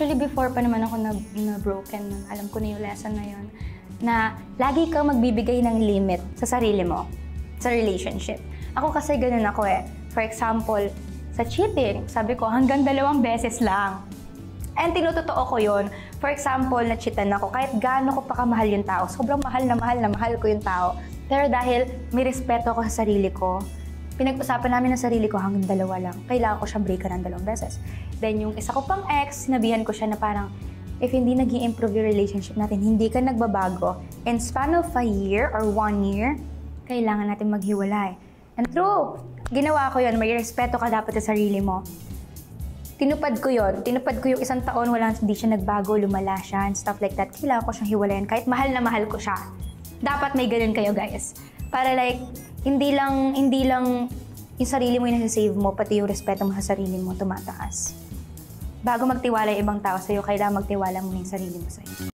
Actually, before pa naman ako na-broken, alam ko na yung lesson na yun, na lagi kang magbibigay ng limit sa sarili mo, sa relationship. Ako kasi ganun ako eh. For example, sa cheating, sabi ko hanggang 2 beses lang. And tinutotoo ko yun. For example, na-cheatan ako, kahit gaano ko pa kamahal yung tao, sobrang mahal na mahal ko yung tao. Pero dahil may respeto ako sa sarili ko, pinag-usapan namin ng sarili ko hanggang 2 lang. Kailangan ko siyang breakan ng 2 beses. Then yung isa ko pang ex, sinabihan ko siya na parang, if hindi nag-i-improve yung relationship natin, hindi ka nagbabago, in span of a year or 1 year, kailangan natin maghiwalay. And true, ginawa ko yun, may respeto ka dapat sa sarili mo. Tinupad ko yun. Tinupad ko yung 1 taon, hindi siya nagbago, lumala siya, and stuff like that. Kailangan ko siyang hiwalayan, kahit mahal na mahal ko siya. Dapat may ganun kayo, guys. Para like, hindi lang yung sarili mo yung nasa-save mo, pati yung respeto mo sa sarili mo tumataas. Bago magtiwala yung ibang tao sa'yo, kailangan magtiwala mo yung sarili mo sa'yo.